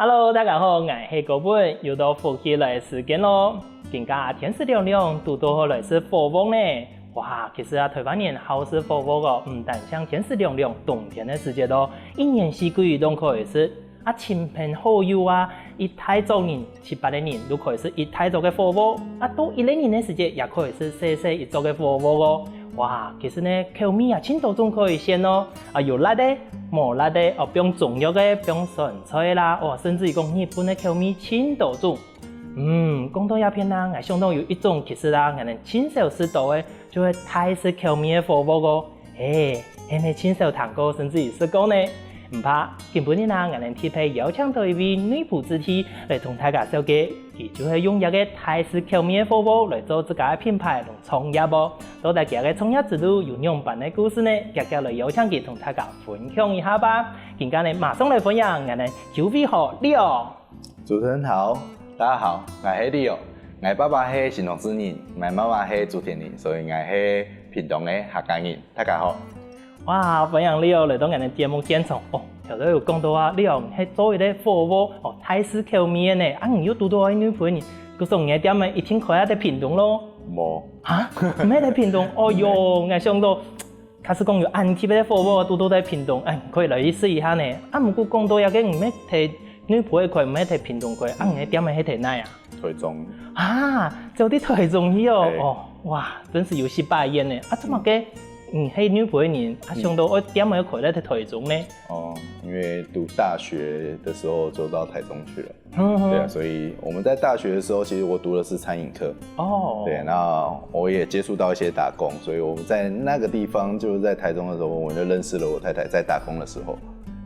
Hello， 大家好，我是高本，又到福气来的时间咯。今家天时凉凉，拄到好来是火旺呢。哇，其实台湾人好是火旺哦，唔但像天时凉凉，冬天的时节咯，一年四季都可以是亲朋好友啊，一大族人7、8个人都可以是一大族嘅火旺，到1年的时节也可以是小一族嘅火旺哦。哇，其实呢，口味啊，千多种可以选哦，有辣的、无辣的，不用中药的，不用酸菜啦，甚至于讲日本的口味千多种。讲到鸦片啦，我想到有一种其实啦，我们亲手试到的，就会泰式口味的火锅哦，还没亲手尝过，甚至于试过呢。唔怕，今本日啦，我们特别邀请到一位女仆之体来同大家介绍，佢就係用一個泰式口味的火鍋來做自家的品牌同創業噃。到大家嘅創業之路有樣版的故事呢，接下來邀請佢同大家分享一下吧。今日呢，馬上來分享我哋九位號Leo。主持人好，大家好，我係Leo。我爸爸係新竹市人，我媽媽係竹田人，所以我係屏東嘅客家人。大家好。哇，分享Leo嚟到我哋節目現場哦，頭先有講到啊，Leo係做一個火鍋泰式口味嘅呢，你又拄到我女朋友，嗰時候我點咪一天開喺屏東咯？冇啊，唔係喺屏東，哦喲，我想到，假使講有安貼嘅火鍋拄到喺屏東，可以來試一下呢。唔過講到有嘅唔係睇女朋友開，唔係睇屏東開，我點咪喺睇哪呀？台中就啲台中去哦，哇，真是有18年呢，怎麼嘅？係女朋友人，想到我點樣開在台中呢？因為讀大學的時候就到台中去了。對啊，所以我們在大學的時候，其實我讀的是餐飲科。對，那我也接觸到一些打工，所以我在那個地方，就是在台中的時候，我就認識了我太太，在打工的時候。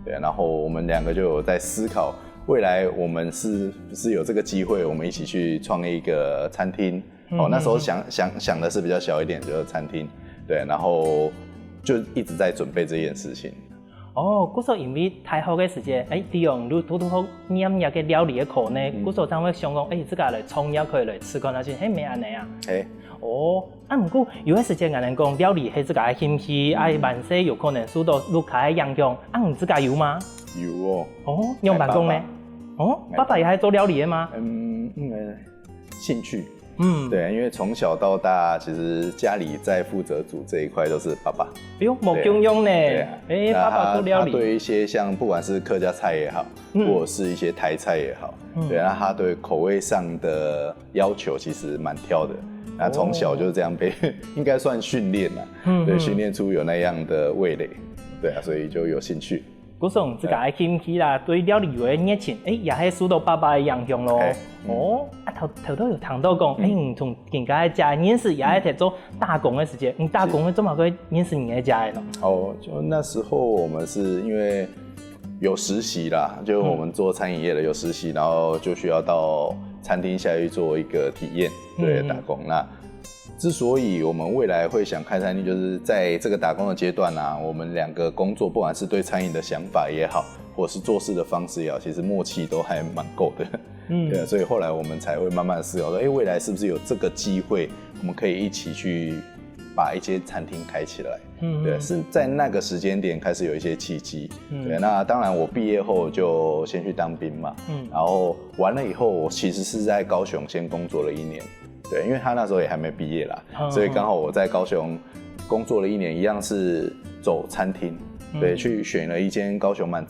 對，然後我們兩個就有在思考，未來我們是不是有這個機會，我們一起去創立一個餐廳。那時候想的是比較小一點，就是餐廳。對，然後就一直在準備這件事情。嗰時候因為太好嘅時節，利用你拄好念一個料理嘅課呢，嗰時候才會想講，自家來創業可以來試看下先，係咩安尼啊？唔過有啲時節，人講料理係自家嘅興趣，萬歲有可能受到ลูกค้า嘅影響，你自家有嗎？有用辦公呢？爸爸也係做料理嘅嗎？興趣。對，因為從小到大，其實家裡在負責煮這一塊都是爸爸。冇共用呢。爸爸做料理。他對一些像不管是客家菜也好，或者是一些台菜也好，對，那他對口味上的要求其實蠻挑的。那從小就這樣被應該算訓練啦，對，訓練出有那樣的味蕾，對啊，所以就有興趣。嗰時候自家嘅興趣啦，對料理有嘅熱情，也係受到爸爸嘅影響咯。頭都有談到講，你從人家嘅家認識，也係喺做打工嘅時間，你打工嘅做乜可以認識人家家嘅咯？就那時候我們是因為有實習啦，就我們做餐飲業的有實習，然後就需要到餐廳下去做一個體驗，對，打工。那之所以我們未來會想開餐廳，就是在這個打工的階段啊，我們兩個工作，不管是對餐飲的想法也好，或是做事的方式也好，其實默契都還蠻夠的。對，所以後來我們才會慢慢思考說，未來是不是有這個機會，我們可以一起去把一些餐廳開起來。對，是在那個時間點開始有一些契機。對，那當然我畢業後就先去當兵嘛。然後完了以後，我其實是在高雄先工作了1年。對，因為他那時候也還沒畢業啦，所以剛好我在高雄工作了1年，一樣是走餐廳。對，去選了一間高雄當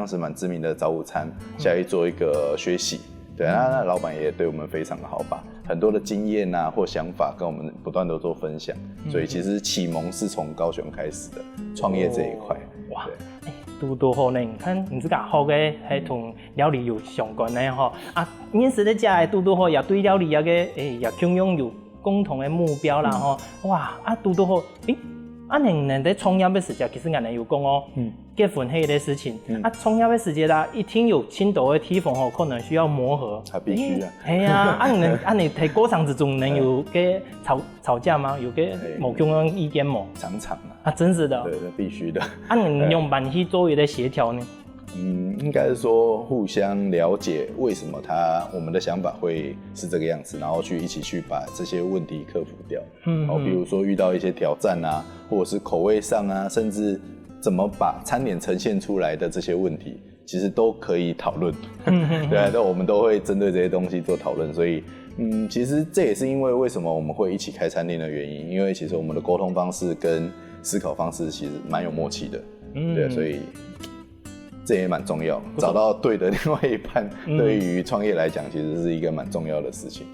時蠻知名的早午餐，下去做一個學習。對，那老闆也對我們非常的好，把很多的經驗啊或想法跟我們不斷地做分享。所以其實啟蒙是從高雄開始的，創業這一塊。哇，都好呢！你看你自家學嘅係同料理有相關嘅嗬，認識的家都好，也對料理有個也共用有共同的目標啦嗬。哇，都好，你在創業的時間，其實人哋有講結婚係一個事情，創業的時間啦，一定有青島的地方可能需要磨合。必須啊。係啊，你喺過程之中能有嘅吵架嗎？有嘅冇共同意見冇？常常真是的。對，必須的。你用辦去做一個協調呢？應該是說互相了解為什麼我們的想法會是這個樣子，然後一起去把這些問題克服掉。比如說遇到一些挑戰啊，或者是口味上啊，甚至怎麼把餐點呈現出來的這些問題，其实都可以讨论。对啊，我们都会针对这些东西做讨论，所以其实这也是因为为什么我们会一起开餐厅的原因，因为其实我们的沟通方式跟思考方式其实蛮有默契的。对，所以这也蛮重要，找到对的另外一半，对于创业来讲，其实是一个蛮重要的事情。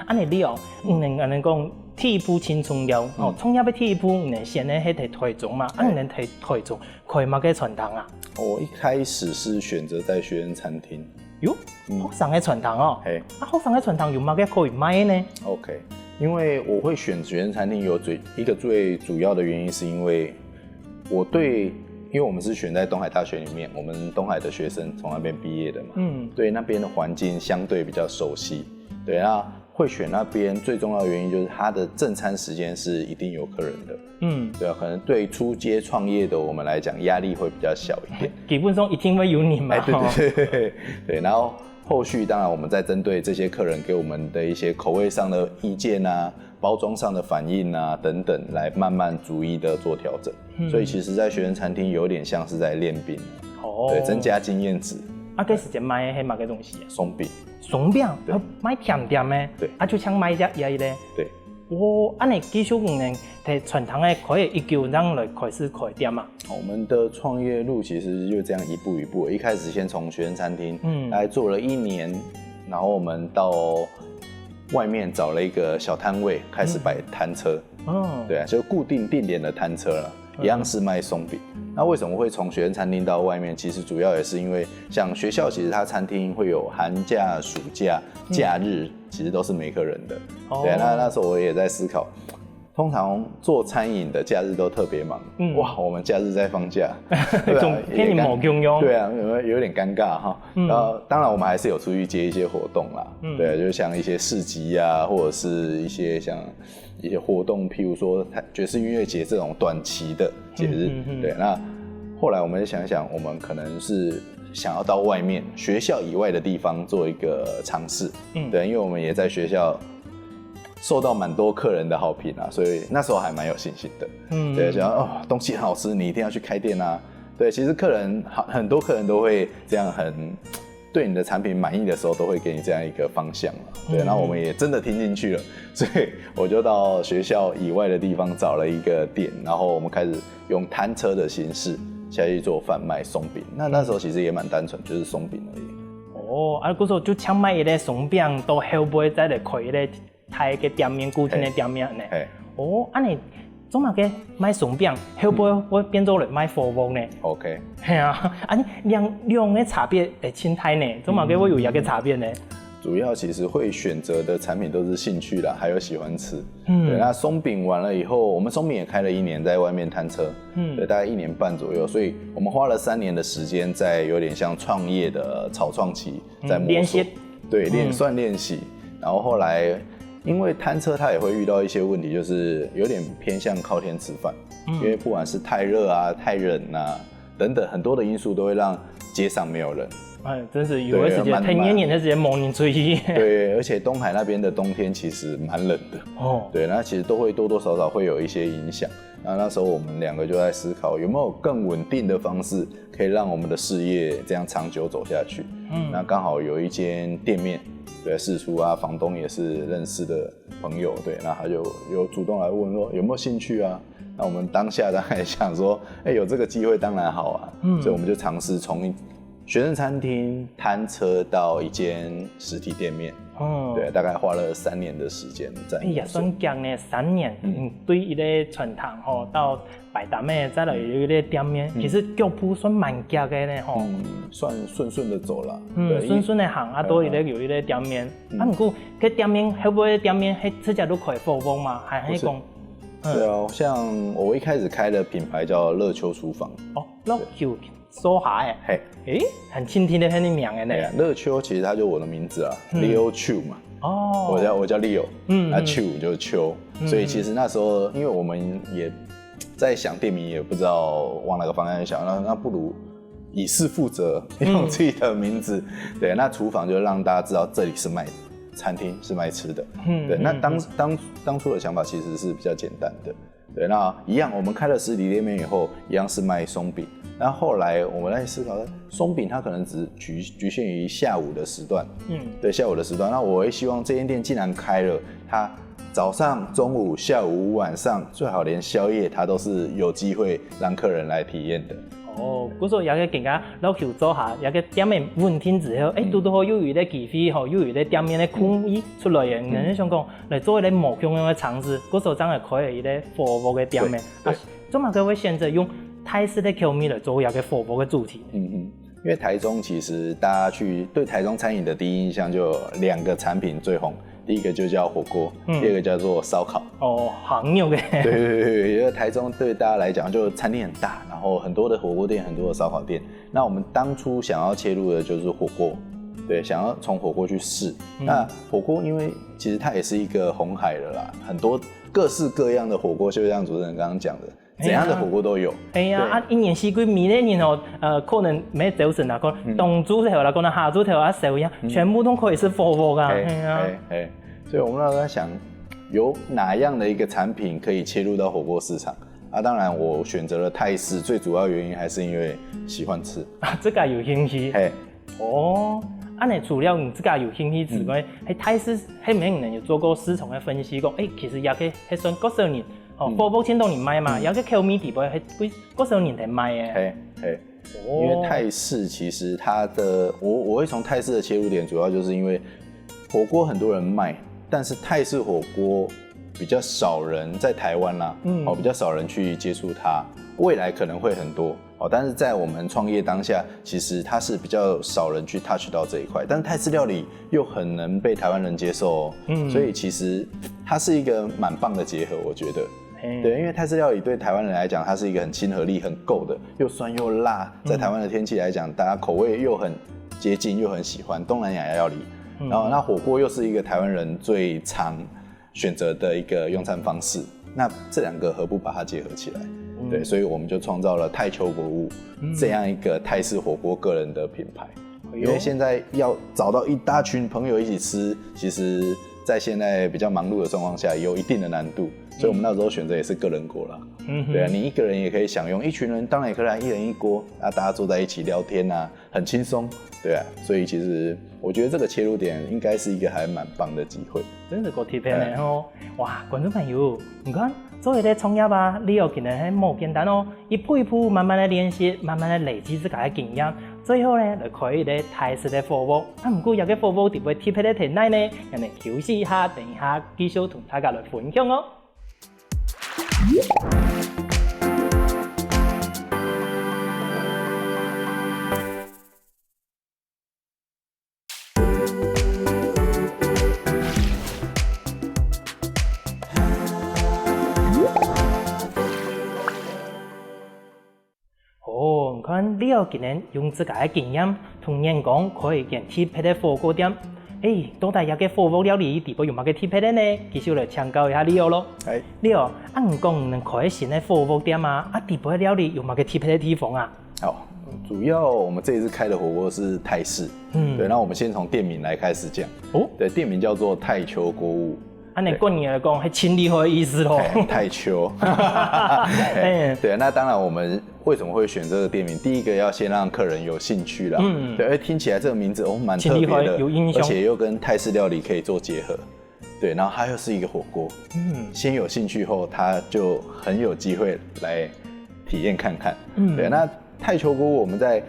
安尼你安尼讲，第一步青春了，创业要第一步，先咧迄个推崇嘛，能推崇开嘛个传堂啊。我一开始是选择在学生餐厅。哟，学生的传堂哦。学生的传堂有嘛个可以卖呢 ？OK， 因为我会选学生餐厅一个最主要的原因，是因为因为我们是选在东海大学里面，我们东海的学生从那边毕业的嘛，对那边的环境相对比较熟悉，对，那会选那边最重要的原因就是它的正餐时间是一定有客人的，对啊，可能对初阶创业的我们来讲压力会比较小一点，基本上一定会有你嘛，对，然后后续当然我们再针对这些客人给我们的一些口味上的意见啊，包装上的反应啊等等，来慢慢逐一的做调整。所以其实，在学生餐厅有点像是在练兵，对，增加经验值。这是卖迄嘛个东西啊？松饼。松饼，卖甜点的。对。就像卖只椰咧。对。安尼继续在传统的可以一九让来开始开店嘛？我们的创业路其实就这样一步一步，一开始先从学生餐厅，来做了1年，然后我们到外面找了一个小摊位，开始摆摊车。对啊，就固定定点的摊车了，一样是卖松饼。那为什么会从学生餐厅到外面？其实主要也是因为，像学校其实它餐厅会有寒假、暑假、假日，其实都是没客人的。对啊，那时候我也在思考，通常做餐饮的假日都特别忙，哇，我们假日在放假，给你冇用用。对啊，有点尴尬哈。然后当然我们还是有出去接一些活动啦，对，就像一些市集啊，或者是一些活动，譬如说爵士音乐节这种短期的节日，对。那后来我们想想，我们可能是想要到外面学校以外的地方做一个尝试，对，因为我们也在学校受到蛮多客人的好评啊，所以那时候还蛮有信心的，对，想东西很好吃，你一定要去开店啊，对，其实很多客人都会这样对你的产品满意的时候，都会给你这样一个方向了，对，然后我们也真的听进去了，所以我就到学校以外的地方找了一个店，然后我们开始用摊车的形式下去做贩卖松饼。那时候其实也蛮单纯，就是松饼而已。嗰时候就抢卖一个松饼，都后尾再来开一个台个店面，固定的店面呢。安尼。做嘛个卖松饼，后尾我变做来卖火锅呢。OK。系啊，量的差别会轻太呢。做嘛个我有一个差别呢。主要其实会选择的产品都是兴趣啦，还有喜欢吃。对，那松饼完了以后，我们松饼也开了1年，在外面摊车。对，大概1年半左右，所以我们花了3年的时间，在有点像创业的草创期，在摸索。对，算练习。然后后来。因为摊车它也会遇到一些问题，就是有点偏向靠天吃饭，因为不管是太热啊、太冷啊等等很多的因素，都会让街上没有人。真是有的时间太黏的时间猛你吹。对，而且东海那边的冬天其实蛮冷的。对，那其实都会多多少少会有一些影响。那时候我们2个就在思考，有没有更稳定的方式，可以让我们的事业这样长久走下去。那刚好有一间店面。对，释出啊，房东也是认识的朋友，对，那他就有主动来问说有没有兴趣啊？那我们当下当然想说，有这个机会当然好啊，所以我们就尝试从学生餐厅摊车到一间实体店面，对，大概花了3年的时间在。也算强呢，3年，对一个传统到摆摊的再来有一个店面，其实脚步算蛮急的呢，算顺的走了，顺的行啊，都有一个店面，不过cái店面后尾店面迄直接都开火锅嘛，还是讲？对啊，像我一开始开的品牌叫乐秋厨房。乐秋。说下很倾听的很名的呢。乐秋其实它就我的名字啊，Leo Chu 嘛。我叫 Leo，那 Chu 就是秋，所以其实那时候因为我们也在想店名，也不知道往哪个方向想，那不如以事负责，用自己的名字。对，那厨房就让大家知道这里是卖餐厅，是卖吃的。对，那当初的想法其实是比较简单的。对，那一样，我们开了实体店面以后，一样是卖松饼。那后来我们来思考，松饼它可能只局限于下午的时段，对，下午的时段。那我会希望这间店既然开了，它早上、中午、下午、晚上，最好连宵夜它都是有机会让客人来体验的。哦，嗰時候也個更加老求做下，也個店面穩定之後，拄到好有餘的機會，吼，有餘的店面的空位出來嘅，人想講嚟做一個無共樣嘅嘗試，嗰時候真係開一個服務嘅店面，啊，做乜佢會選擇用泰式的口味嚟做一個服務嘅主題？因為台中其實大家去對台中餐飲的第一印象就有2個產品最紅。第一個就叫火鍋，第二個叫做燒烤。哦，行有嘅。對，因為台中對大家來講，就餐廳很大，然後很多的火鍋店，很多的燒烤店。那我們當初想要切入的就是火鍋，對，想要從火鍋去試。那火鍋因為其實它也是一個紅海了啦，很多各式各樣的火鍋，就像主持人剛剛講的。怎樣的火鍋都有。哎呀，一年四季每年哦，可能咩早晨啊，可能冬煮頭啦，可能夏煮頭啊，燒一樣，全部都可以是火鍋噶。所以我們那時候在想，有哪樣的一個產品可以切入到火鍋市場？啊，當然我選擇了泰式，最主要原因還是因為喜歡吃。啊，這個有興趣。哦，你除了你這個有興趣之外，喺泰式喺咩人有做過市場嘅分析過？其實也可以係算嗰少年。火鍋千多年賣嘛，有個口味地位係嗰少年才賣嘅。因為泰式其實它的我會從泰式的切入點，主要就是因為火鍋很多人賣，但是泰式火鍋比較少人在台灣啦，比較少人去接觸它。未來可能會很多，但是在我們創業當下，其實它是比較少人去 touch 到這一塊。但是泰式料理又很能被台灣人接受，所以其實它是一個蠻棒的結合，我覺得。對，因為泰式料理對台灣人來講，它是一個很親和力很夠的，又酸又辣，在台灣的天氣來講，大家口味又很接近，又很喜歡東南亞料理。然後那火鍋又是一個台灣人最常選擇的一個用餐方式，那這兩個何不把它結合起來？對，所以我們就創造了泰秋國物這樣一個泰式火鍋個人的品牌。因為現在要找到一大群朋友一起吃，其實在現在比較忙碌的狀況下，有一定的難度。所以我們那時候選擇也是個人鍋啦。對啊，你一個人也可以享用，一群人當然也可以來一人一鍋，大家坐在一起聊天啊，很輕鬆。對啊，所以其實我覺得這個切入點應該是一個還蠻棒的機會。真是個貼片嚟哦！哇，觀眾朋友，你看做一個創業啊，你有可能係冇簡單哦，一步一步慢慢的練習，慢慢的累積自己嘅經驗，最後呢就可以咧泰式嘅服務。不過有個服務點會貼片咧停內呢？人哋休息一下，等一下繼續同大家來分享哦。哦，你看你有今年用自己嘅經驗同人講可以建貼片嘅火鍋店。到底有個火鍋料理地方有乜嘅貼片呢？繼續來請教一下Leo咯。Leo，你講能開新嘅火鍋店啊？地方料理有乜嘅貼片嘅地方啊？好，主要我們這一次開的火鍋是泰式。對，那我們先從店名來開始講。對，店名叫做泰秋鍋物。按你過年來講，係清理好的意思咯。泰秋。對，那當然我們為什麼會選這個店名？第一個要先讓客人有興趣啦。對，聽起來這個名字蠻特別的，而且又跟泰式料理可以做結合。對，然後它又是一個火鍋。先有興趣後，他就很有機會來體驗看看。對，那泰秋鍋物我們在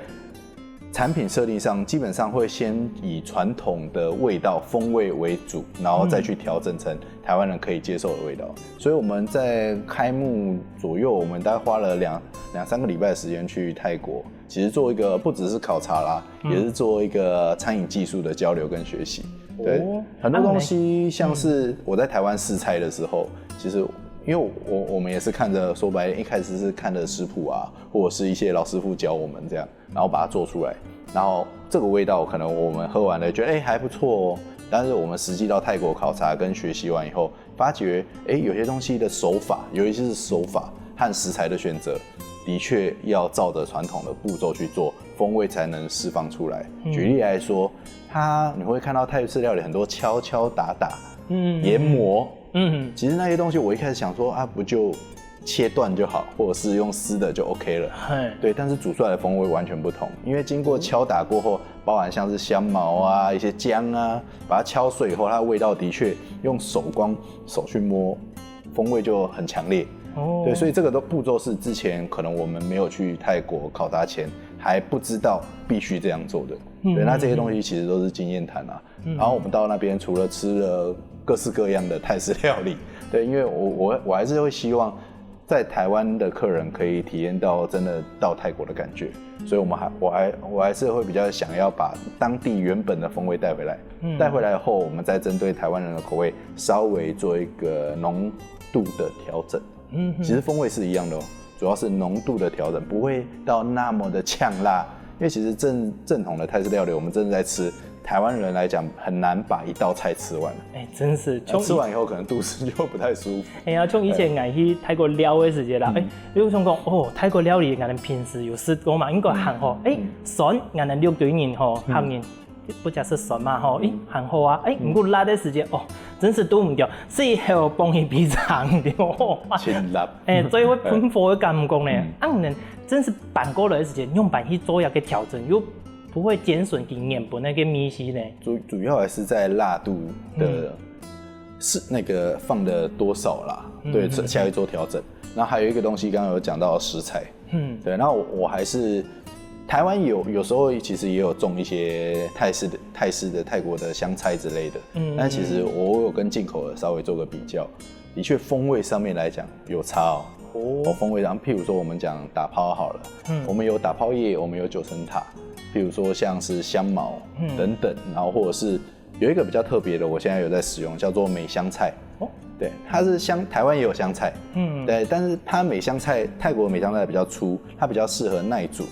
產品設定上基本上會先以傳統的味道風味為主，然後再去調整成台灣人可以接受的味道。所以我們在開幕左右，我們大概花了兩三個禮拜的時間去泰國，其實做一個不只是考察啦，也是做一個餐飲技術的交流跟學習。對，很多東西像是我在台灣試菜的時候，其實因為我們也是看着，說白了一開始是看着食譜啊，或者是一些老師傅教我們這樣，然後把它做出來，然後這個味道可能我們喝完了覺得還不錯哦，但是我們實際到泰國考察跟學習完以後，發覺有些東西的手法，尤其是手法和食材的選擇，的確要照着傳統的步驟去做，風味才能釋放出來。舉例來說，你會看到泰式料理很多敲敲打打，研磨。其實那些東西我一開始想說不就切断就好，或者是用湿的就 OK 了。对，但是煮出来的风味完全不同，因为经过敲打过后，包含像是香茅啊、一些姜啊，把它敲碎以后，它的味道的确用手去摸，风味就很强烈。对，所以这个步骤是之前可能我们没有去泰国考察前还不知道必须这样做的。对，那这些东西其实都是经验谈啊。然后我们到那边除了吃了各式各样的泰式料理，对，因为我还是会希望在台湾的客人可以体验到真的到泰国的感觉，所以我还是会比较想要把当地原本的风味带回来。带回来后，我们再针对台湾人的口味稍微做一个浓度的调整。其实风味是一样的哦，主要是浓度的调整，不会到那么的呛辣。因为其实正统的泰式料理，我们真的在吃，台湾人来讲很难把一道菜吃完。真是吃完以后可能肚子就不太舒服。像以前我去泰国料的时间啦，比如说讲泰国料理，我们平时有吃过嘛，应该韩好，酸，我们六对人韩人。不只是酸嘛很好啊，不过辣的时间真是都唔掉，最后帮伊比长掉，清辣，最会喷火的感觉呢，我们真是办过来的时间，用板去做一个调整，又不会减损它原本那个米系呢。主要还是在辣度的是那个放的多少啦，对，下去做调整。然后还有一个东西，刚刚有讲到食材，对，然后我还是。台湾有时候其实也有种一些泰式的泰国的香菜之类的，但其实我有跟进口的稍微做个比较，的确风味上面来讲有差风味上，譬如说我们讲打抛好了，我们有打抛叶，我们有九层塔，譬如说像是香茅等等，然后或者是有一个比较特别的，我现在有在使用，叫做美香菜。对，它是台湾也有香菜，对，但是它美香菜，泰国的美香菜比较粗，它比较适合耐煮，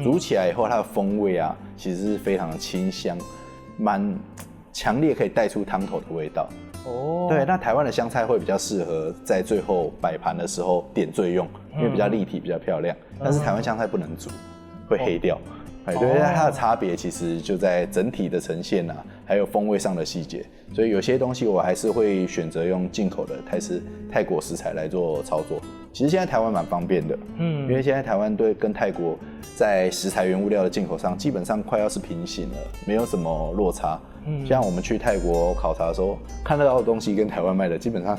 煮起来以后它的风味啊，其实是非常的清香，蛮强烈，可以带出汤头的味道。对，那台湾的香菜会比较适合在最后摆盘的时候点缀用，因为比较立体，比较漂亮。但是台湾香菜不能煮，会黑掉。对，它的差别其实就在整体的呈现啊，还有风味上的细节。所以有些东西我还是会选择用进口的泰国食材来做操作。其实现在台湾蛮方便的，因为现在台湾跟泰国在食材原物料的进口上，基本上快要是平行了，没有什么落差。像我们去泰国考察的时候，看到的东西跟台湾卖的基本上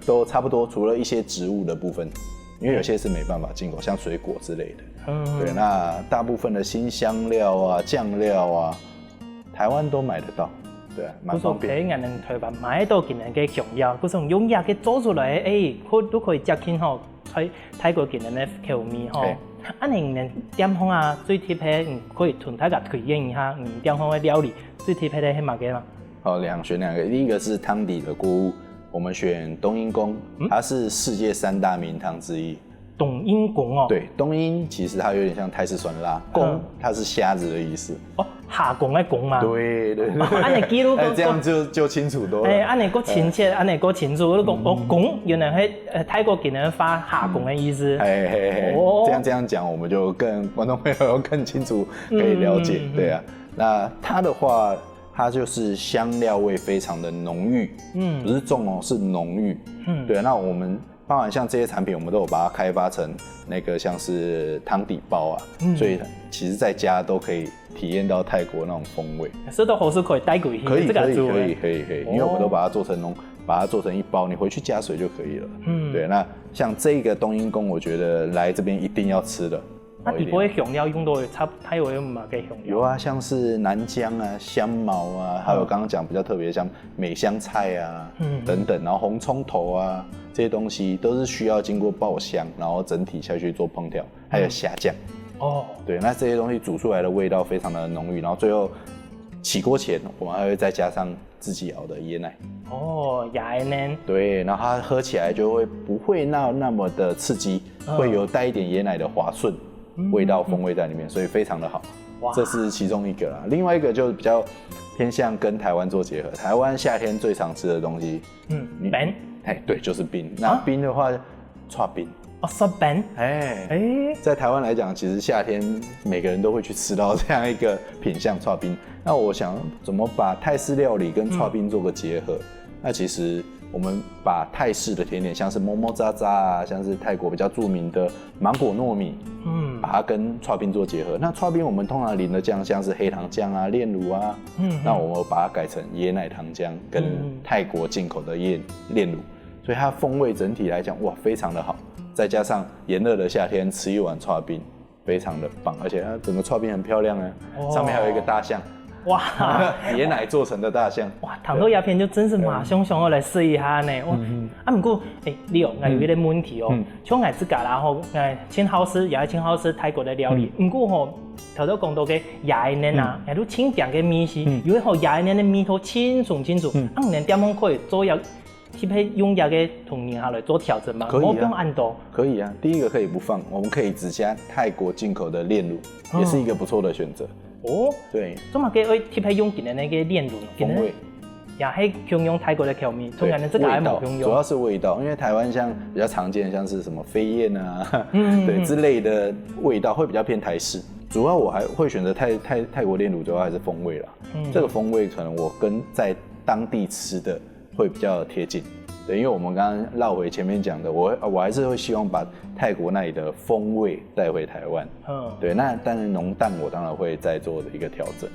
都差不多，除了一些植物的部分。因为有些是没办法进口，像水果之类的。对，那大部分的辛香料啊、酱料啊，台湾都买得到。对啊，蛮方便。喺人哋台灣買到件人嘅香料，嗰種用藥嘅做出來，都可以接近泰國件人嘅口味你點方啊最貼嘅，可以同大家推薦一下，點方嘅料理最貼嘅係乜嘢嘛？選兩個，第一個是湯底的鍋物。我們選冬陰功，它是世界3大名湯之一。冬陰功對，冬陰其實它有點像泰式酸辣，功它是蝦子的意思。下功嘅功嘛。對。安尼記錄這樣就清楚多了。安尼個親切，安尼個清楚。我講功原來係泰國人發下功嘅意思。這樣講，我們就觀眾朋友更清楚可以了解。對啊，那它的話。它就是香料味非常的濃郁，不是重是濃郁，对。那我們包含像這些產品，我們都有把它開發成那個像是湯底包啊，所以其實在家都可以體驗到泰國那種風味。這都好是可以帶過去，可以，因為我們都把它做成一包，你回去加水就可以了。对。那像這個冬陰功，我覺得來這邊一定要吃的。那底部的香料用到它有乜嘅香料？有啊，像是南姜啊、香茅啊，还有刚刚讲比较特别像美香菜啊，等等，然后红葱头啊，这些东西都是需要经过爆香，然后整体下去做烹调，还有虾酱。对，那这些东西煮出来的味道非常的浓郁，然后最后起锅前我们还会再加上自己熬的椰奶。椰奶。对，然后它喝起来就会不会那么的刺激，会有带一点椰奶的滑顺。味道风味在里面，所以非常的好。这是其中一个啦。另外一个就是比较偏向跟台湾做结合。台湾夏天最常吃的东西，冰。对，就是冰。那冰的话，剉冰。剉冰。在台湾来讲，其实夏天每个人都会去吃到这样一个品项剉冰。那我想怎么把泰式料理跟剉冰做个结合？那其实我们把泰式的甜点，像是么么喳喳啊，像是泰国比较著名的芒果糯米，把它跟剉冰做结合。那剉冰我们通常淋的酱像是黑糖酱啊、炼乳啊，那我们把它改成椰奶糖浆跟泰国进口的炼乳，所以它风味整体来讲，哇，非常的好。再加上炎热的夏天吃一碗剉冰，非常的棒，而且它整个剉冰很漂亮啊，上面还有一个大象。哇，椰奶做成的大象。哇，糖豆鸦片就真是马上想要来试一下呢。不过，你有有一个问题哦，像我自家啦吼，青好吃也青好吃泰国的料理。不过吼，头都讲到个牙龈啊，也都清点个米是，因为吼牙龈的米头清楚，我们点样可以做要去配用牙个同年下来做调整嘛？可以啊，不用按多。可以啊，第一个可以不放，我们可以只加泰国进口的炼乳，也是一个不错的选择。对，做嘛给去配用今的那个炼乳，风味也系用泰国的口味，同样的这个还冇用。主要是味道，因为台湾像比较常见的像是什么飞燕啊，对之类的味道会比较偏台式。主要我还会选择泰国炼乳，主要还是风味啦。这个风味可能我跟在当地吃的会比较贴近。对，因为我们刚刚绕回前面讲的，我还是会希望把泰国那里的风味带回台湾。对，那当然浓淡我当然会再做的一个调整。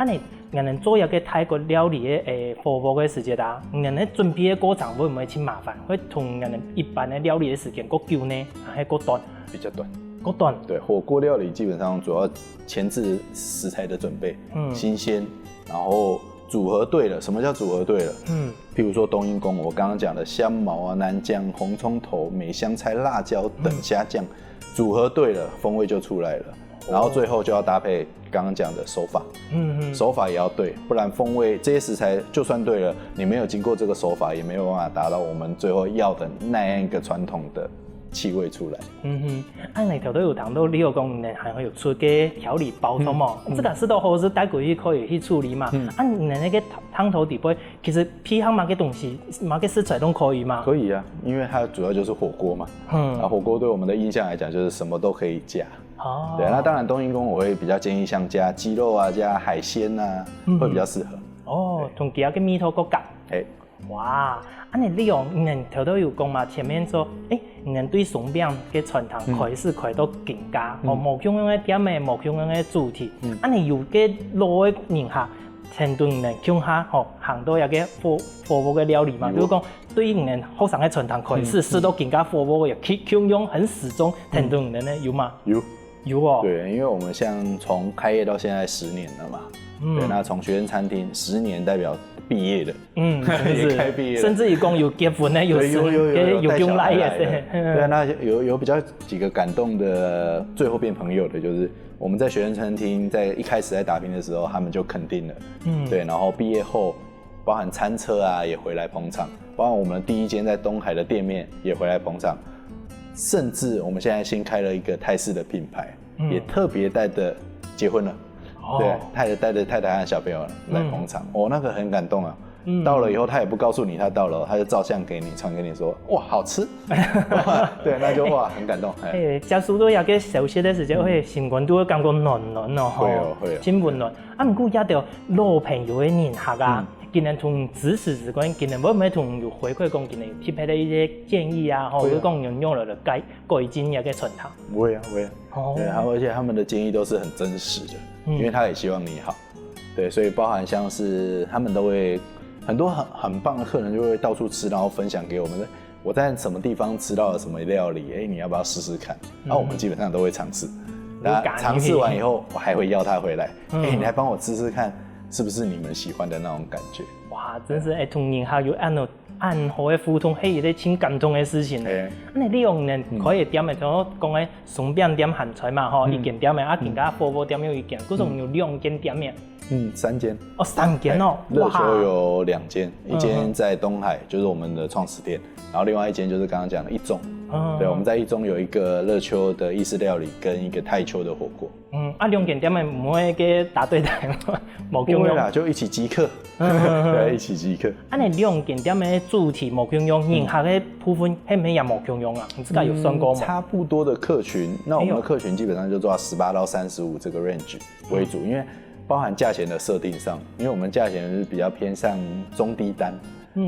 你人做一个泰国料理的服务的时间啦，人准备的过程会唔会很麻烦？会同人一般的料理的时间够久呢，还是够短？比较短。够短。对，火锅料理基本上主要前置食材的准备，新鲜，然后组合对了。什么叫组合对了？譬如说冬阴功，我刚刚讲的香茅啊、南姜、红葱头、美香菜、辣椒等虾酱，组合对了，风味就出来了。然后最后就要搭配刚刚讲的手法，手法也要对，不然风味这些食材就算对了，你没有经过这个手法，也没有办法达到我们最后要的那样一个传统的气味出来。你头都有谈到，你有讲还会有出个调理包装嘛？这个是到后是带过去可以去处理嘛？你那个汤头底杯，其实批号嘛个东西，嘛个食材都可以嘛？可以啊，因为它主要就是火锅嘛。火锅对我们的印象来讲，就是什么都可以加。对，那当然冬阴功我会比较建议像加鸡肉啊、加海鲜啊，会比较适合。同其他个米头个夹。哇，你用头都有讲嘛，前面说，人对松饼嘅传统开始开到更加，冇用嘅点嘅，冇用嘅主题，你有嘅老嘅人下，程度人向下，行到一個服務嘅料理嘛，比如講對人後生嘅傳統開始，使到更加服務嘅，強用很始終程度人呢有嗎？有哦。對，因為我們像從開業到現在10年了嘛，對，那從學生餐廳10年代表畢業的，也開畢業了，甚至於講有結婚呢，有用來也是。對，那有比較幾個感動的，最後變朋友的，就是我們在學生餐廳在一開始在打拼的時候，他們就肯定了，對，然後畢業後，包含餐車啊也回來捧場，包含我們第一間在東海的店面也回來捧場，甚至我們現在新開了一個泰式的品牌，也特別帶的結婚了。對，帶着太太和小朋友來捧場，那個很感動啊。到了以後，他也不告訴你他到了，他就照相給你，傳給你說，哇，好吃。對，那就哇，很感動。食熟到有個熟悉的時間，心肝都會感覺暖暖哦，會真溫暖。不過也有老朋友的人客啊，今日同指使之間，今日會唔會同有回饋講，今日貼俾你一些建議啊，或者講用了改進一個傳統。會啊。對，而且他們的建議都是很真實的，因為他也希望你好。對，所以包含像是他們都會。很多很棒的客人就會到處吃，然後分享給我們。我在什麼地方吃到了什麼料理，你要不要試試看？然後我們基本上都會嘗試。那嘗試完以後，我還會邀他回來。你來幫我吃吃看，是不是你們喜歡的那種感覺？哇，真是同人客有按好嘅互動，係一個挺感動嘅事情。你用人可以點嘅，像我講嘅鬆餅店鹹菜嘛，一間店嘅，更加火鍋店有一間，嗰種有2間店嘅。3間3間哦，熱秋有2間，一間在東海，就是我們的創始店，然後另外一間就是剛剛講的一中，對，我們在一中有一個熱秋的意式料理跟一個泰秋的火鍋。2間店唔會嘅打對台嘛，冇不會啦，就一起即刻，對，一起即刻。你2間店嘅主題冇共用，人客嘅部分係唔係也冇共用啊？你自己有算過嗎？差不多的客群，那我們的客群基本上就做到18到35這個 range 為主，因為包含價錢的設定上，因為我們價錢是比較偏向中低單，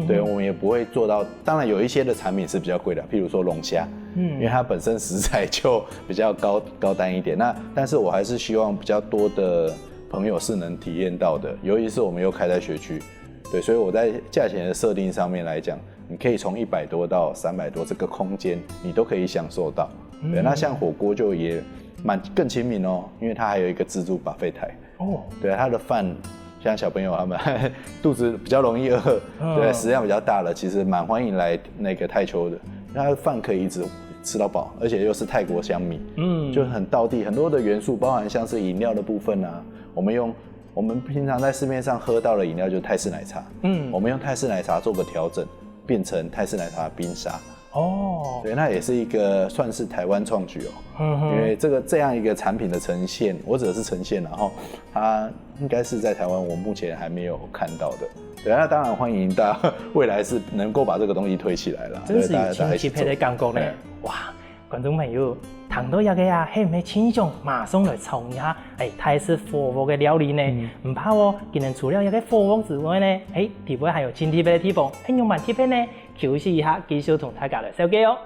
对，我们也不会做到。当然有一些的产品是比较贵的，譬如说龙虾，因为它本身食材就比较高单一点。但是我还是希望比较多的朋友是能体验到的，尤其是我们又开在学区，对，所以我在价钱的设定上面来讲，你可以从100多到300多这个空间，你都可以享受到。对，那像火锅就也更亲民哦，因为它还有一个自助buffet台。对，它的饭像小朋友他们肚子比较容易饿，对，食量比较大了，其实蛮欢迎来那个泰秋的。它的饭可以一直吃到饱，而且又是泰国香米，就很道地，很多的元素，包含像是饮料的部分啊，我们平常在市面上喝到的饮料就是泰式奶茶，我们用泰式奶茶做个调整，变成泰式奶茶冰沙。对，那也是一个算是台湾创举因为这样一个产品的呈现，我指的是呈现，然后它应该是在台湾我目前还没有看到的。对，那当然欢迎大家未来是能够把这个东西推起来了。真是有亲戚配的感觉呢，哇！观众朋友，谈到这个啊，是不是倾向马上来尝一下泰式火锅的料理呢？唔怕哦，今日除了这个火锅之外呢，地方还有新特别的地方，用慢特别呢，休息一下，继续同大家来小解哦。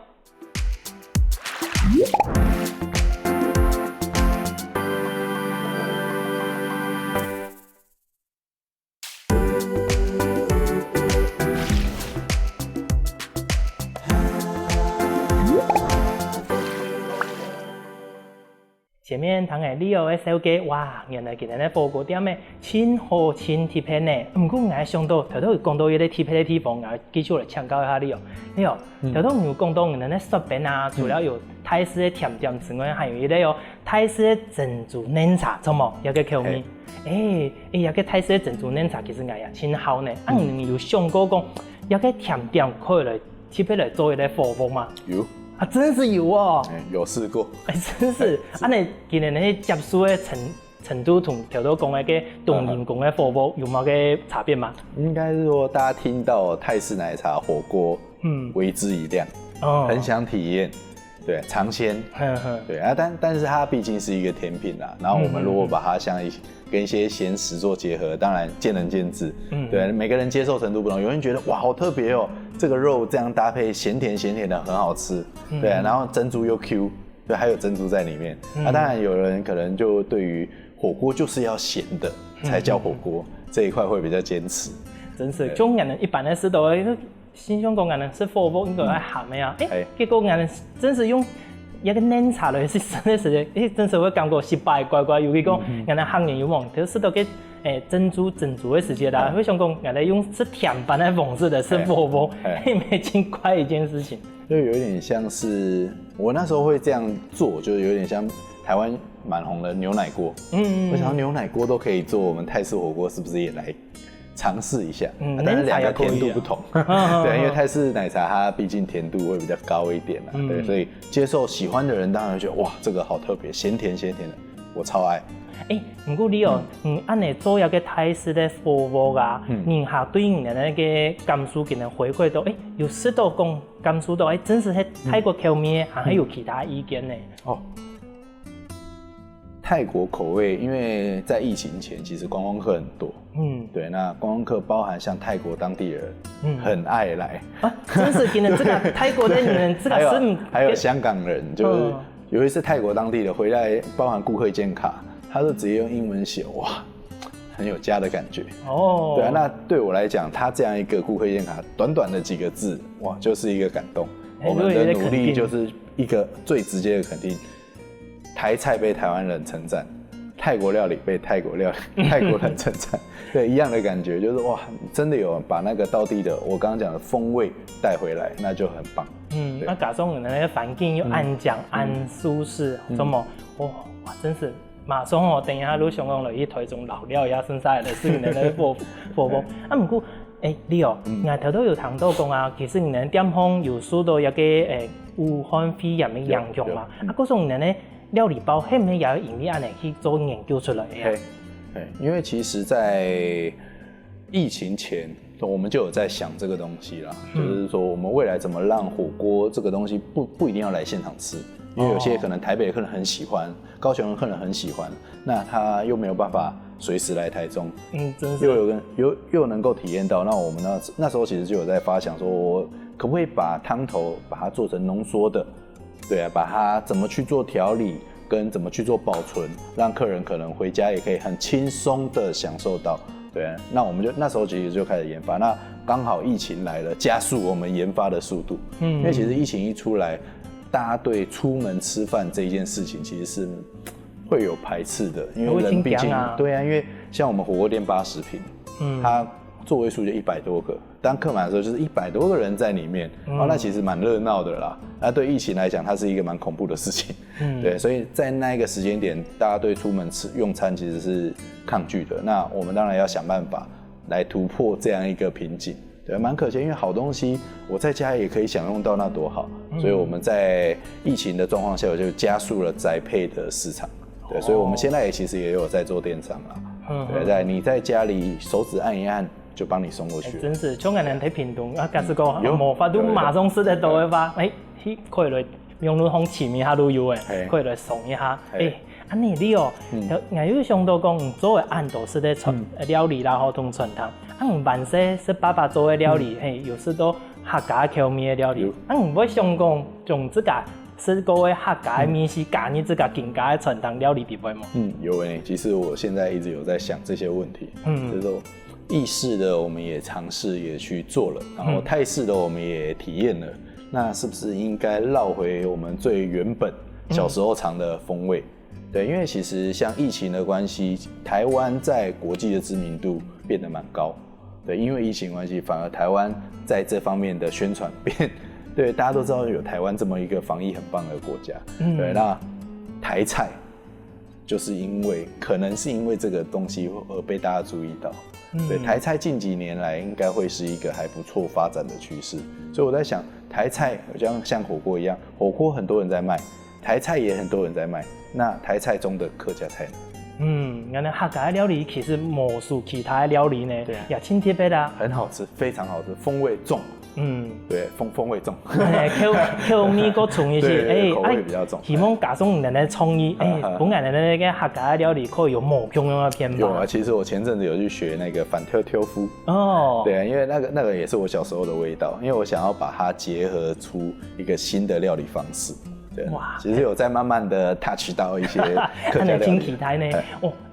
前面谈的旅游的小姐，哇，原来今日的火锅店呢，真好真特别呢。不过我想到，头有讲到一个特别的地方，我继续来请教一下你哦。头有讲到原来的雪饼啊，除了有泰式的甜点之外，还有一个泰式的珍珠奶茶，错冇？有个口味。有个泰式的珍珠奶茶其实我也真好呢。你有想过讲，有个甜点可以来特别来做一个火锅吗？有。真是有哦，有试过，真是。你今年那接触的程度同头头讲的个冬阴功的火锅有冇个差别吗？应该是说大家听到泰式奶茶火锅，为之一亮，很想体验，对，尝鲜，对啊，但是它毕竟是一个甜品啦，然后我们如果把它跟一些咸食做结合，当然见仁见智，对，每个人接受程度不同，有人觉得哇好特别哦，这个肉这样搭配咸甜的很好吃，对啊，然后珍珠又 Q， 对，还有珍珠在里面，当然有人可能就对于火锅就是要咸的才叫火锅，这一块会比较坚持。真是，中人一般的时候，心胸讲人是火锅应该要咸的啊，结果人真是用一个奶茶来是真的是，真是会感觉失败怪，尤其讲人行人有望，就是到个珍珠的时间啦，会想讲人用是甜版的方式的吃火锅，没真怪一件事情。就有点像是我那时候会这样做，就是有点像台湾蛮红的牛奶锅。我想牛奶锅都可以做，我们泰式火锅是不是也来尝试一下？但是两个甜度不同，对，因为泰式奶茶它毕竟甜度会比较高一点啦，对，所以接受喜欢的人当然觉得哇，这个好特别，咸甜的，我超爱。不过你按你做一个泰式的火锅啊，你下对应的那个感受给人回馈到，有适度讲感受到，真是泰国口味，还有其他意见呢？泰国口味，因为在疫情前其实观光客很多，对，那观光客包含像泰国当地人，很爱来真是今天这个泰国的人，这个是还有香港人，就是有一次泰国当地的回来，包含顾客健卡。他就直接用英文写，哇，很有家的感觉。对啊，那对我来讲，他这样一个顾客验卡，短短的几个字，哇，就是一个感动。我们的努力就是一个最直接的肯定。台菜被台湾人称赞，泰国料理被泰国人称赞，对，一样的感觉，就是哇，真的有把那个道地的我刚刚讲的风味带回来，那就很棒。那加上我们那个环境又安讲安舒适，什么哇，真是。马上等一下，如想讲落去台中老料也剩下来是你的火锅。不过你我头都有谈到讲啊，其实你的店方有受到一个武汉肺炎的影响嘛。嗰种人呢料理包，係唔係也因為安尼去做研究出來嘅？因為其實在疫情前，我們就有在想這個東西啦，就是說我們未來怎麼讓火鍋這個東西不一定要來現場吃。因為有些可能台北人可能很喜歡，高雄人可能很喜歡，那他又沒有辦法随时来台中，真是又能够体验到。那我们那时候其实就有在发想说，我可不可以把汤头把它做成浓缩的，对啊，把它怎么去做调理，跟怎么去做保存，让客人可能回家也可以很轻松的享受到。对啊，那我们就那时候其实就开始研发，那刚好疫情来了，加速我们研发的速度。因为其实疫情一出来，大家对出门吃饭这一件事情其实是会有排斥的，因为人毕竟对啊，因为像我们火锅店80平，它座位数就100多个，当客满的时候就是100多个人在里面，那其实蛮热闹的啦。那对疫情来讲，它是一个蛮恐怖的事情，对，所以在那一个时间点，大家对出门用餐其实是抗拒的。那我们当然要想办法来突破这样一个瓶颈，对，蛮可惜，因为好东西我在家也可以享用到，那多好。所以我们在疫情的状况下，我就加速了宅配的市场，对，所以我们现在也其实也有在做电商啦，对，你在家里手指按一按，就帮你送过去。真是，像我们在屏东啊，假使讲无法度马上是在倒的话，可以来用你方前面下都有诶，可以来送一下。安尼你哦，我有想到讲，做的案都是在料理啦，或同传汤。万些是爸爸做的料理，有时都客家口味的料理。唔会想讲用这个是各位客家的面是加你这个更加的传汤料理地位吗？有诶，其实我现在一直有在想这些问题。就是说意式的我们也尝试也去做了，然后泰式的我们也体验了。那是不是应该绕回我们最原本小时候尝的风味？对，因为其实像疫情的关系，台湾在国际的知名度变得蛮高。对，因为疫情关系，反而台湾在这方面的宣传对，大家都知道有台湾这么一个防疫很棒的国家。对，那台菜就是可能是因为这个东西而被大家注意到。对，台菜近几年来应该会是一个还不错发展的趋势，所以我在想，台菜像火锅一样，火锅很多人在卖，台菜也很多人在卖，那台菜中的客家菜呢？原来客家料理其实无数其他的料理呢，也挺特别的，很好吃，非常好吃，风味重。对，风味重，口味够重一些，口味比较重。希望加上人的创意，本来的那个客家料理可以有某种样的偏方。有啊，其实我前阵子有去学那个反挑夫。对啊，因为那个也是我小时候的味道，因为我想要把它结合出一个新的料理方式。对，其实有在慢慢的 touch 到一些客家料理。挺期待呢。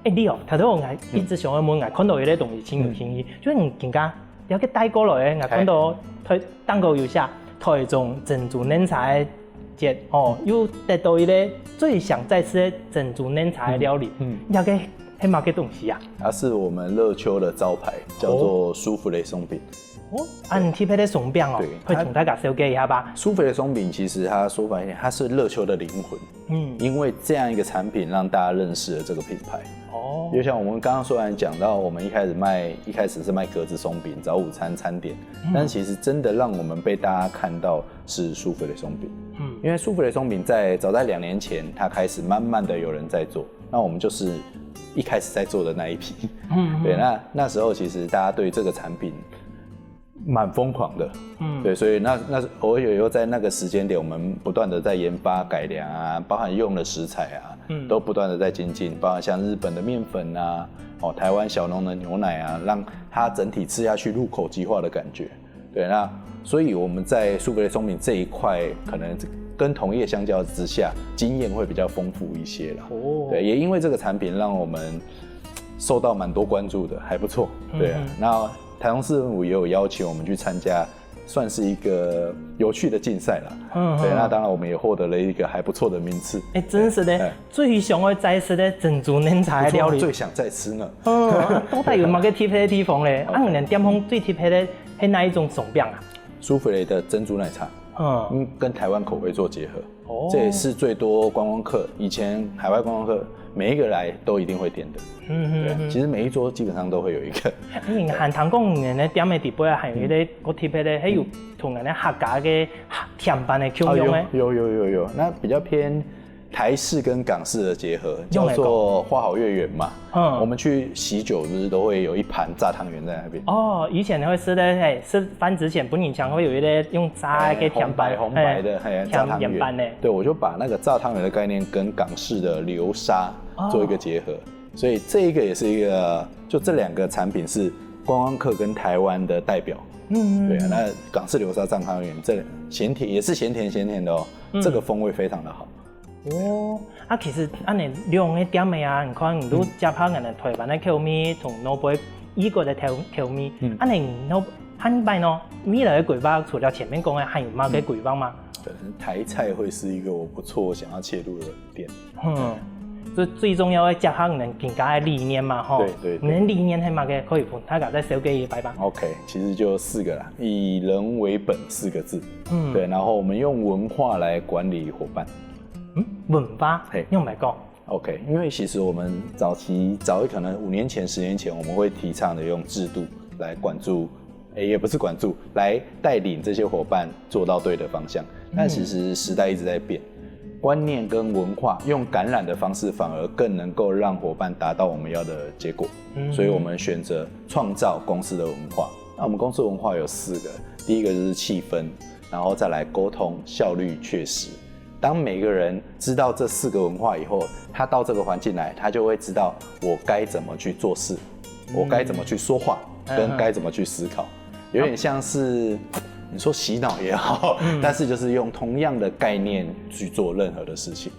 你头先我一直想要问，看到有啲东西挺有兴趣，就是更加了解带过来，我看到蛋糕有下台中珍珠奶茶节又得到一个最想再吃的珍珠奶茶料理，了解係乜嘅東西啊？它是我們樂丘的招牌，叫做舒芙蕾鬆餅。你貼喺啲鬆餅哦，可以同大家紹介一下吧。舒芙蕾鬆餅其實它說白一點，它是樂丘的靈魂。因為這樣一個產品讓大家認識了這個品牌。就像我們剛剛雖然講到，我們一開始是賣格子鬆餅，早午餐餐點，但其實真的讓我們被大家看到是舒芙蕾鬆餅。因為舒芙蕾鬆餅早在2年前，它開始慢慢的有人在做，那我們就是一開始在做的那一批。對，那時候其實大家對這個產品蠻瘋狂的，對，所以我也在那個時間點，我們不斷的在研發改良啊，包含用的食材啊，都不斷的在精進，包含像日本的麵粉啊，台灣小農的牛奶啊，讓它整體吃下去入口即化的感覺。對，那所以我們在舒芙蕾鬆餅這一塊，可能跟同業相較之下，經驗會比較豐富一些啦。對，也因為這個產品讓我們受到蠻多關注的，還不錯。對啊，那台中市政府也有邀請我們去參加，算是一個有趣的競賽啦。對，那當然我們也獲得了一個還不錯的名次。真是的，最想要再吃的珍珠奶茶料理，最想再吃呢。到底有乜嘅貼嘅地方咧？我哋店方最貼嘅係哪一種鬆餅啊？舒芙蕾的珍珠奶茶。跟台灣口味做結合，這也是最多觀光客，以前海外觀光客每一個來都一定會點的。對，其實每一桌基本上都會有一個。韓唐講人哋點嘅地杯係有啲個貼嘅，係有同人哋客家嘅甜品嘅口味咩？有，那比較偏台式跟港式的結合，叫做花好月圓嘛。我們去喜酒日都會有一盤炸湯圓在那邊。以前會吃的，吃飯之前本年常會有一個用炸嘅甜品，紅白的炸湯圓。呢。對，我就把那個炸湯圓的概念跟港式的流沙做一個結合。所以这一个也是一个，就这2个产品是观光客跟台湾的代表。对啊，那港式流沙藏汤圆，这咸甜也是咸甜的哦，这个风味非常的好。哦，其实安尼两个点的啊，你看你都加拍人的台湾的口味同老杯异国的口味，安尼汉拜呢，米来的鬼包除了前面讲的，还有嘛个鬼包吗？台菜会是一个我不错想要切入的点。最重要的加上人更加的理念嘛，吼。对。你理念係嘛嘅可以分，他搞在手给一百吧。OK， 其实就4个啦，以人为本4个字。对，然后我们用文化来管理伙伴。文化，用来讲。OK， 因为其实我们早可能5年前、10年前，我们会提倡的用制度来管住，也不是管住，来带领这些伙伴做到对的方向。但其实时代一直在变。观念跟文化用感染的方式，反而更能够让伙伴达到我们要的结果。所以我们选择创造公司的文化。那我们公司文化有4个，第一个就是气氛，然后再来沟通、效率、确实。当每个人知道这4个文化以后，他到这个环境来，他就会知道我该怎么去做事，我该怎么去说话，跟该怎么去思考，有点像是。你说洗脑也好，但是就是用同样的概念去做任何的事情。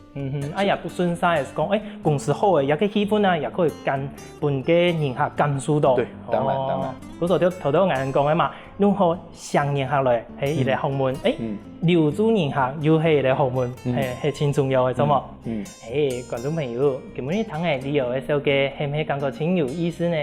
也不顺晒是讲，公司好的，也可以气氛啊，也可以跟本个人客感受到。对，当然。嗰時頭都人講嘅嘛，如何上人客來係一個學問，留住人客又係一個學問，係真重要嘅，怎麼？觀眾朋友，咁你聽嘅旅遊嘅時候嘅係唔係感覺真有意思呢？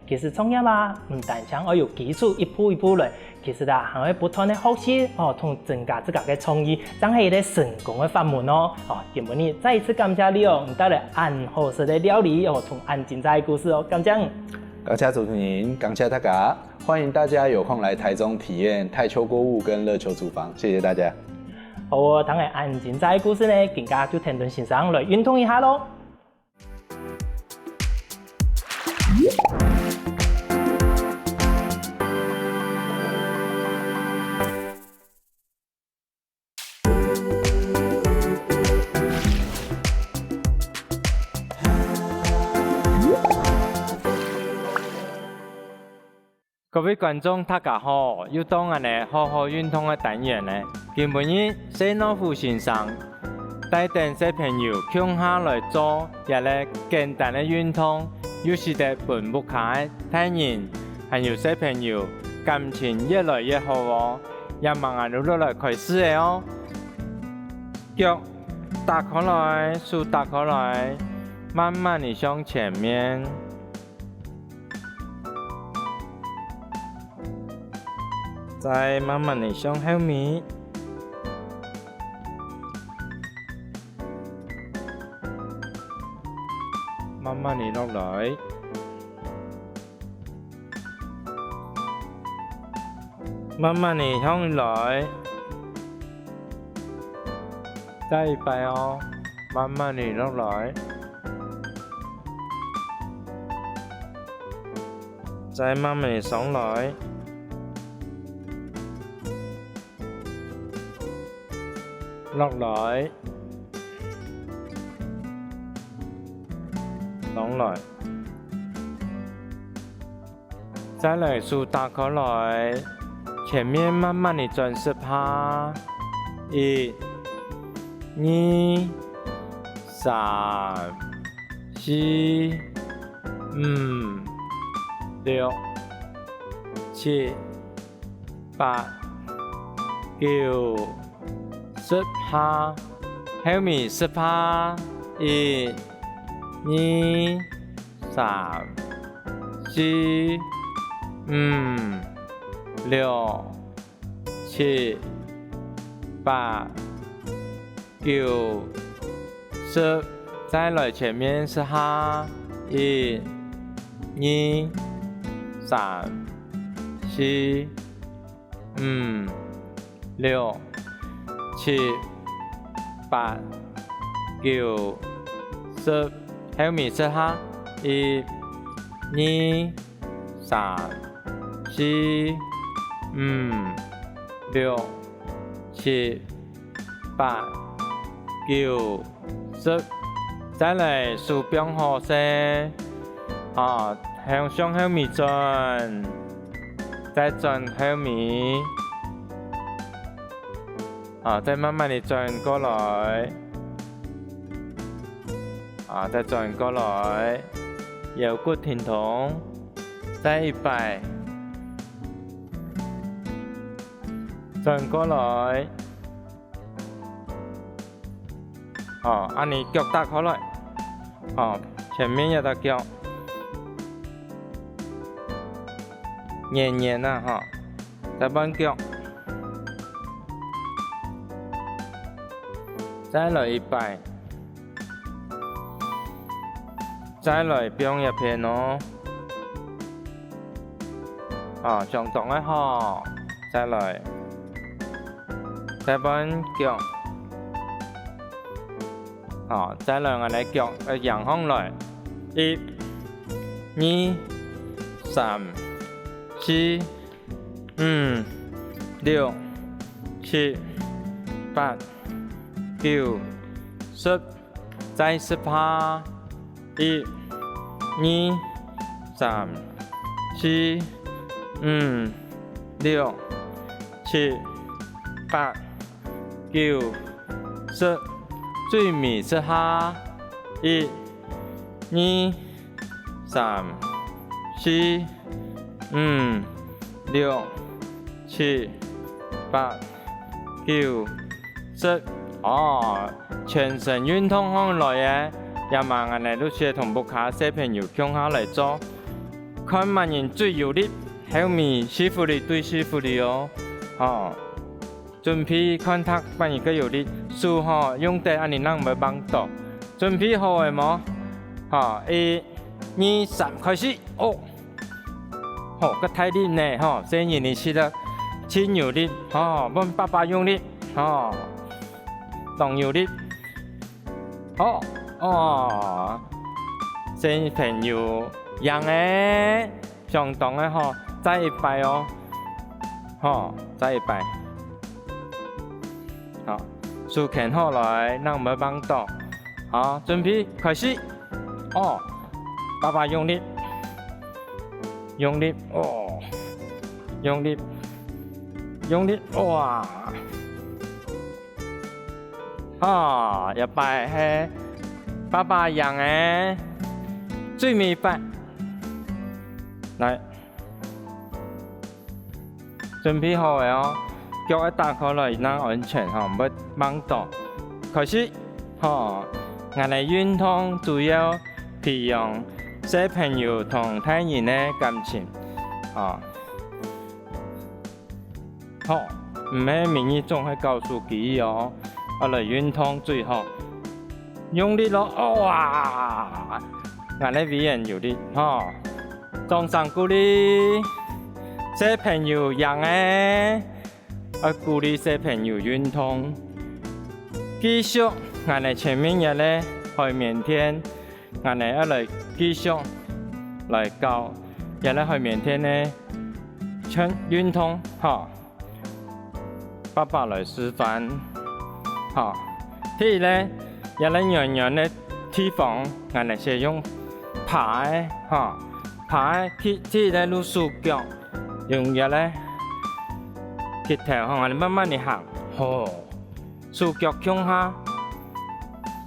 其實創業啦，唔單止要有基礎一步一步來，其實啦，還要不斷的學習同增加自己嘅創意，真係一個成功嘅法門哦。咁你再一次感謝你哦，帶來安好食的料理同安精彩的故事哦，感謝。感謝主持人，感謝大家，歡迎大家有空來台中體驗泰秋鍋物跟樂秋廚房，謝謝大家。好，我當然安精彩的故事呢，更加就聽眾欣賞來運動一下咯。各位觀眾大家好，又到我哋好好運動嘅單元咧。今日謝老虎先生帶領小朋友向下來做一個簡單嘅運動，又是得本不開大人，還有小朋友感情越來越好哦。也慢慢落來開始嘅哦，腳打開來，手打開來，慢慢地向前面。再慢慢地向後面，慢慢地落來，慢慢地向來，再一擺哦，慢慢地落來，再慢慢地上來。落來，上來，再來手打開來，前面慢慢地轉10下，1、2、3、4、5、6、7、8、9、10下，後面10下，1、2、3、4、5、6、7、8、9、10，再來前面10下，1、2、3、4、5、6、7、8、9、10，後面10下，1、2、3、4、5、6、7、8、9、10，再來手柄好些向上後面轉，再轉後面，再慢慢地轉過來，再轉過來，腰骨挺同，再100，轉過來，按你腳搭好來，前面有個腳。黏黏啊，再搬腳，再來100，再來不用一片哦，相同的再來，再搬腳，再來我哋腳仰向來，1、2、3、4、5、6、7、8、9、10，再10%，1、2、3、4、5、6、7、8、9、10，最尾1下，1、2、3、4、5、6、7、8、9、10，全身運動起來嘅，也嘛我哋都是同步卡小朋友向下來做，看乜人最有力，後面師傅你對師傅你哦，準備看他乜人更有力，數用得按你啷唔幫到，準備好嘅冇？1、2、3，開始個太力呢，先讓你吃得輕有力，問爸爸用力，動有力，先朋友樣嘅，相同嘅再100再100，豎拳好來，啷唔幫到，準備開始，爸爸用力。用力用力用力，哇！100係爸爸樣嘅，最尾100，嚟，準備好嘅腳一打開來，能安全唔會掹到。開始，我哋運動主要培養小朋友同大人的感情，唔係名義總係告訴佢我嚟運動最好，用力咯，哇！我哋表現有力，掌聲鼓勵小朋友樣嘅，鼓勵小朋友運動，繼續我哋前面嘅咧去腼腆。我哋一嚟繼續嚟教，日咧去腼腆呢，唱運動，爸爸嚟示範，譬如咧，日咧樣樣嘅地方，我哋先用爬嘅，爬嘅，譬如咧攞樹腳，用日咧，結頭我哋慢慢地行，樹腳向下，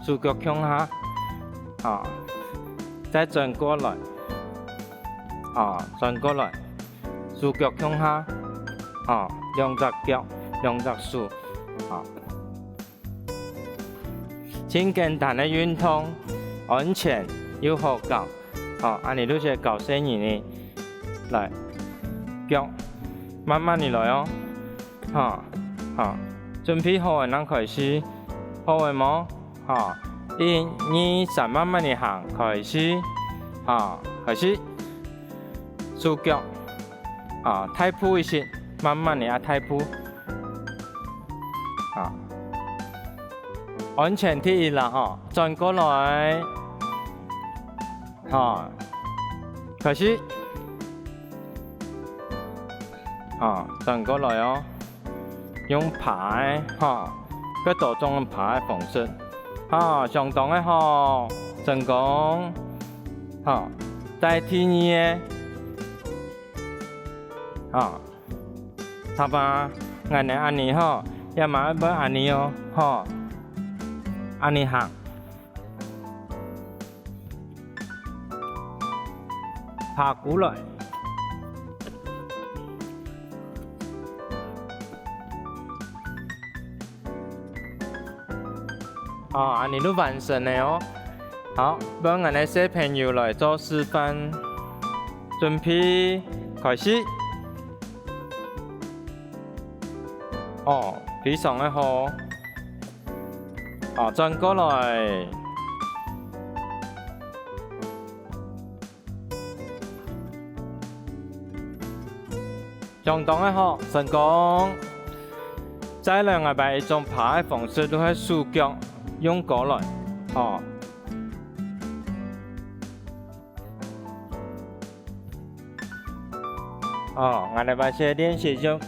樹腳向下。再轉過來，轉過來，豎腳向下，兩隻腳，兩隻手，真簡單的運動，安全又好搞，按你都是搞生意呢，來，腳，慢慢地來準備好嘅，咱開始，好嘅冇？1、2、3，慢慢地行，開始，開始，豎腳，踏步一些，慢慢地踏步，安全第一啦，轉過來，開始，轉過來用爬個度中爬嘅方式。相當嘅成功，在第二個，他把俺哋安尼吼，也嘛要安尼哦，吼，安尼行，爬過來。安尼都完成了哦。好，幫我哋小朋友來做示範，準備開始。非常的好。轉過來。相當的好，成功。再來我哋一種爬的方式，都係手腳用過來，我哋把些練習用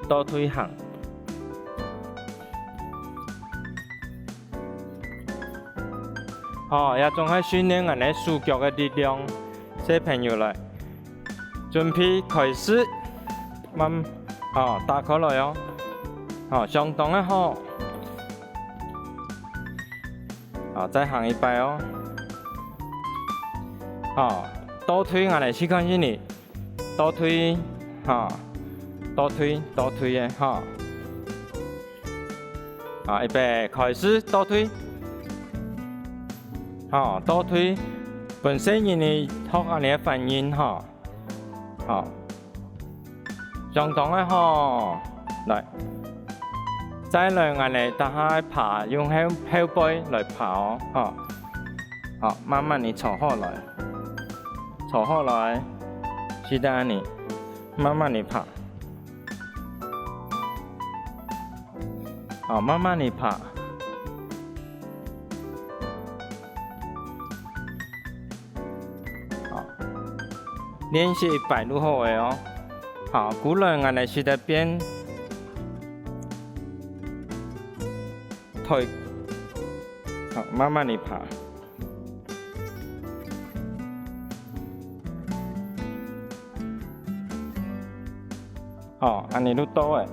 倒推行，也仲係訓練我哋手腳嘅力量。小朋友來，準備開始，打開來哦，相當的好。再行一擺哦。倒推我哋試看先你，倒推，倒推嘅，預備開始倒推，倒推，本身人哋學我哋嘅反應，相當嘅好，來。再來我哋打開爬，用後背來爬哦，慢慢地坐下來，是的你，慢慢地爬，慢慢地爬，練習100路好嘅哦，過來我哋是得邊。推，慢慢地爬，安尼都多誒。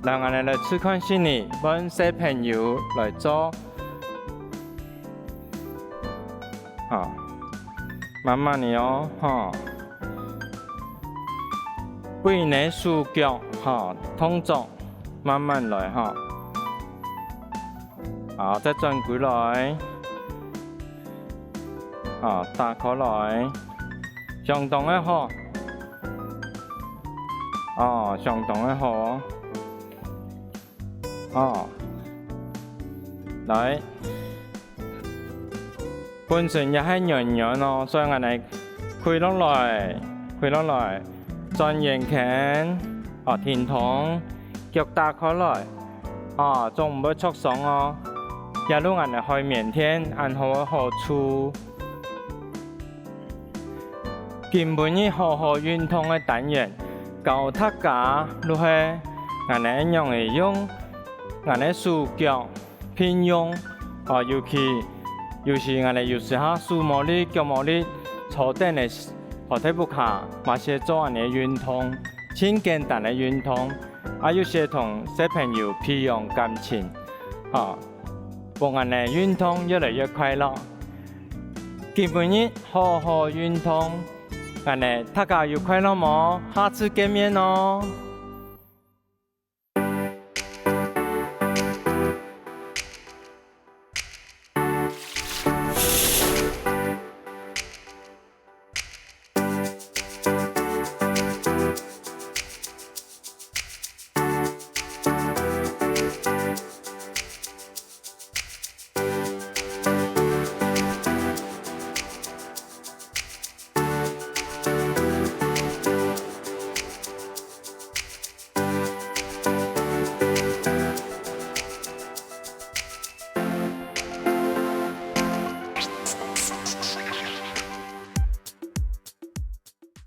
讓我哋來試看先你，幫小朋友來做，慢慢地哦，背你手腳，動作，慢慢來，再轉過來，打開來，相當的好，相當的好，來，本身也係圓圓哦，所以我哋開落來，轉圓圈，天堂，腳打開來，仲唔會觸爽哦。一路我哋開面天，按好處，根本呢好運動嘅單元，教大家如何我哋用嚟用我哋手腳並用，尤其我哋有時候手冇力、腳冇力，坐定嚟後腿不卡，嘛是做我哋運動，輕簡單嘅運動，有時同小朋友培養感情，幫我哋運動越來越快樂。基本日好運動，我哋大家有快樂冇？下次見面哦。